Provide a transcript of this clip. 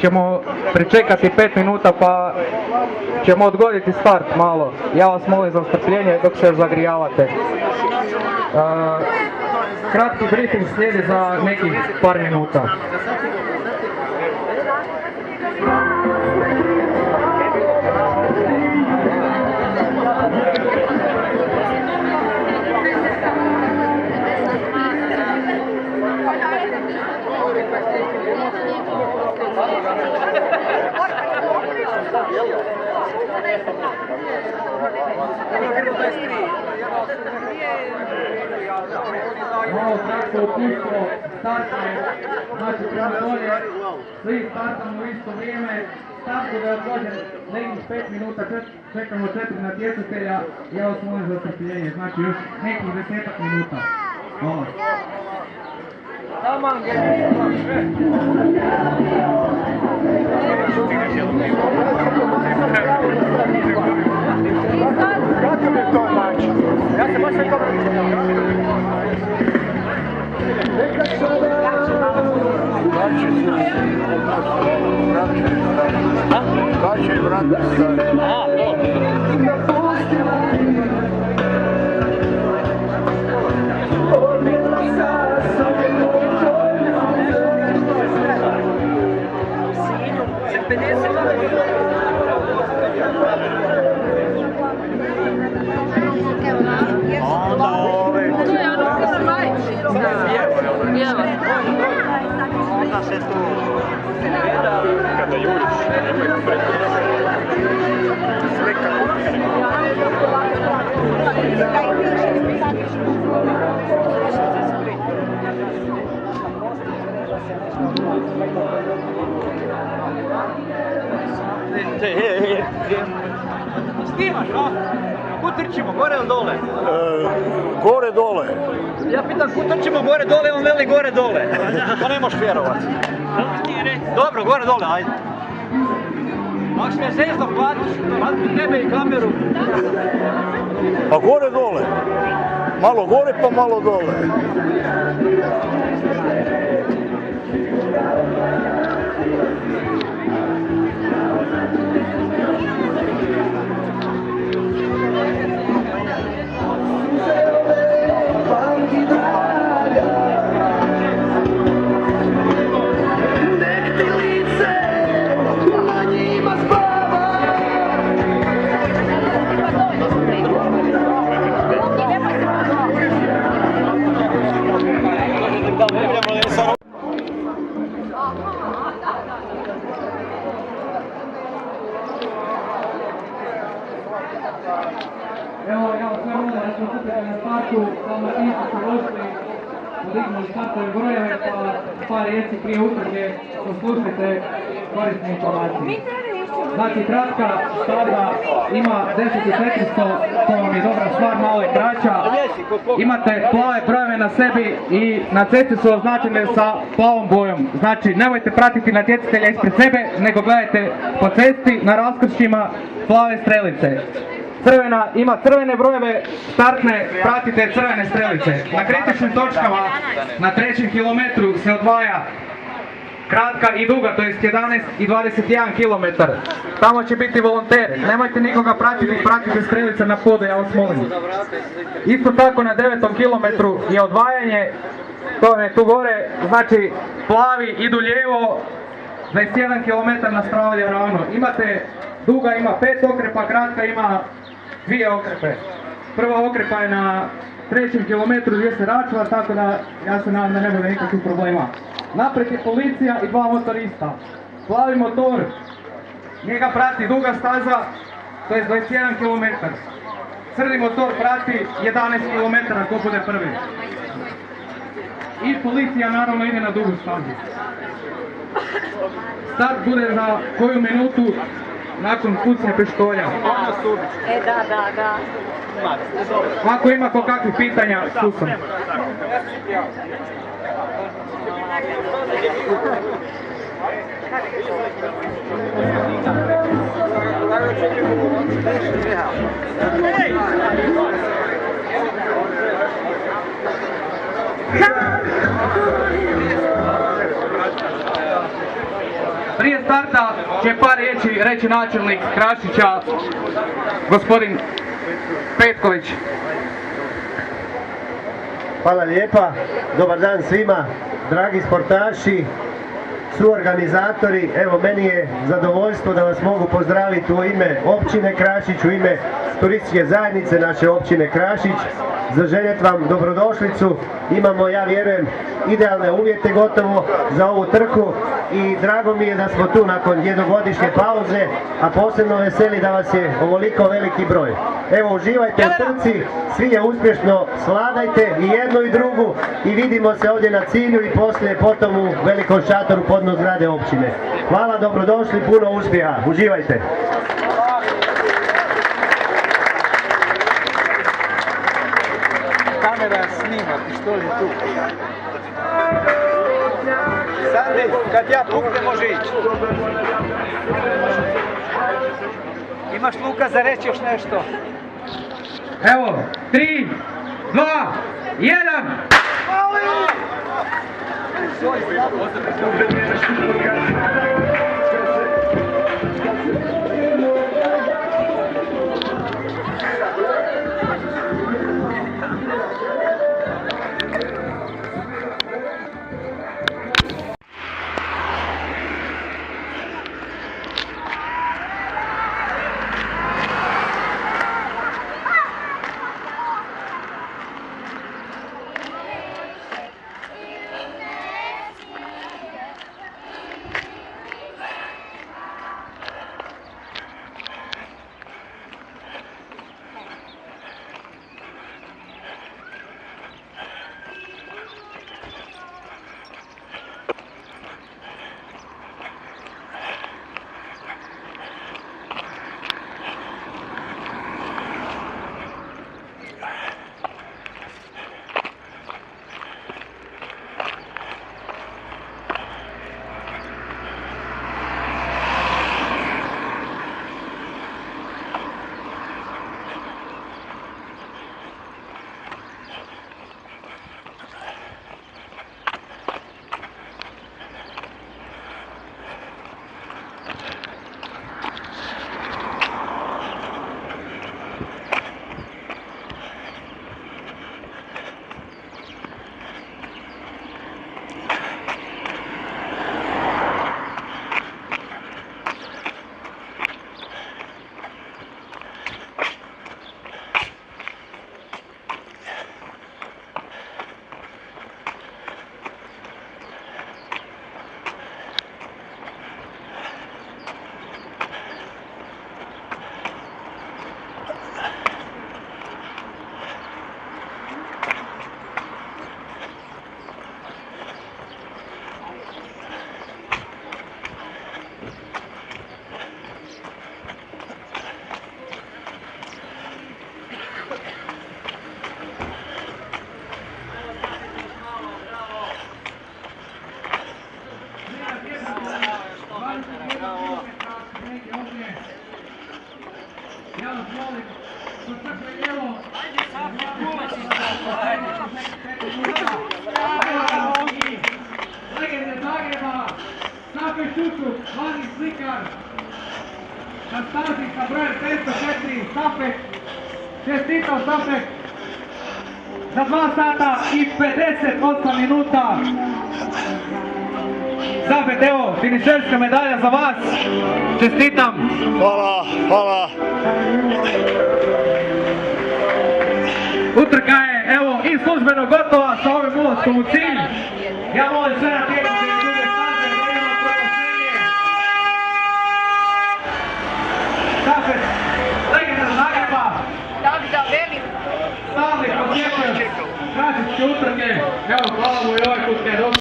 ćemo pričekati 5 minuta pa ćemo odgoditi start malo. Ja vas molim za strpljenje dok se zagrijavate. Kratki briefing slijedi za nekih par minuta. Malo kratko upustvo, start je, znači prema dolje, svi startamo u isto vrijeme, start bude odgođen nekih 5 minuta, čekamo 4 natjecatelja, ja vas molim za strpljenje, znači još nekih 10 minuta. Hvala. Taman, kako mi to znači? Ja se baš nekako... Daće vrat. Kada juriš, nemoj sve kako Snimaš, a? Kud trčimo, gore ili dole? Gore dole. Ja pitam kud trčimo gore dole, on veli gore dole. Pa ne možeš vjerovati. Dobro, gore dole, ajde. Ako si me zezno platiš tebe i kameru. Pa gore dole. Malo gore pa malo dole. Evo, ja vas sve molim da smo kupili na startu, dalmatinci su došli, podignuli startove brojeve, pa par riječi prije utrke poslušajte korisne informacije. Znači, kratka staza ima 10.400, to vam je dobra stvar, malo je kraća. Imate plave brojeve na sebi i na cesti su označene sa plavom bojom. Znači, nemojte pratiti natjecatelja ispred sebe, nego gledajte po cesti na raskršćima plave strelice. Crvena ima crvene brojeve, startne pratite crvene strelice. Na kritičnim točkama na 3. kilometru se odvaja kratka i duga, to je 11 i 21 km. Tamo će biti volonter, nemojte nikoga pratiti, pratite strelice na podu, ja vas molim. Isto tako na 9. kilometru je odvajanje, to je tu gore, znači plavi idu lijevo, 21 km nastavlja ravno. Imate, duga ima 5 okrepa, kratka ima 2 okrepe. Prva okrepa je na 3. kilometru gdje se račva, tako da ja se nadam da ne bude nikakvih problema. Naprijed je policija i 2 motorista. Plavi motor, njega prati duga staza, to je 21 km. Crni motor prati 11 km, ko bude prvi. I policija naravno ide na dugu stazu. Start bude za koju minutu nakon pucnja pištolja. Da. Ako ima kakvih pitanja, tu sam. Prije starta će par riječi reći načelnik Krašića, gospodin Petković. Hvala lijepa, dobar dan svima, dragi sportaši, suorganizatori. Evo, meni je zadovoljstvo da vas mogu pozdraviti u ime općine Krašić, u ime turističke zajednice naše općine Krašić, zaželjeti vam dobrodošlicu. Imamo, ja vjerujem, idealne uvjete gotovo za ovu trku i drago mi je da smo tu nakon jednogodišnje pauze, a posebno veseli da vas je ovoliko veliki broj. Evo, uživajte u trci, svi je uspješno sladajte i jednu i drugu i vidimo se ovdje na cilju i poslije potom u velikom šatoru podno zgrade općine. Hvala, dobrodošli, puno uspjeha, uživajte! Kamera snima, pištolj je tu. Sandi, kad ja puknem može ići. Imaš, Luka, za reći još nešto? Evo, 3, 2, 1! Legende Zagreba, Stafe Šučuk, mladi slikar, na stazi sa brojem 504, Stafek, čestitao Stafek, za 2 sata i 58 minuta. Stafek, evo, finišerska medalja za vas, čestitam. Hvala, hvala. Utrka je, evo, i službeno gotova sa ovim ulaskom u cilj. Ja molim sve na tjednice i druge staze da imamo proglašenje. Stafet, legenda Zagreba. Da, velim. Stalni posjetitelj Krašičke utrke. Evo, hvala mu i ovaj put je dobro.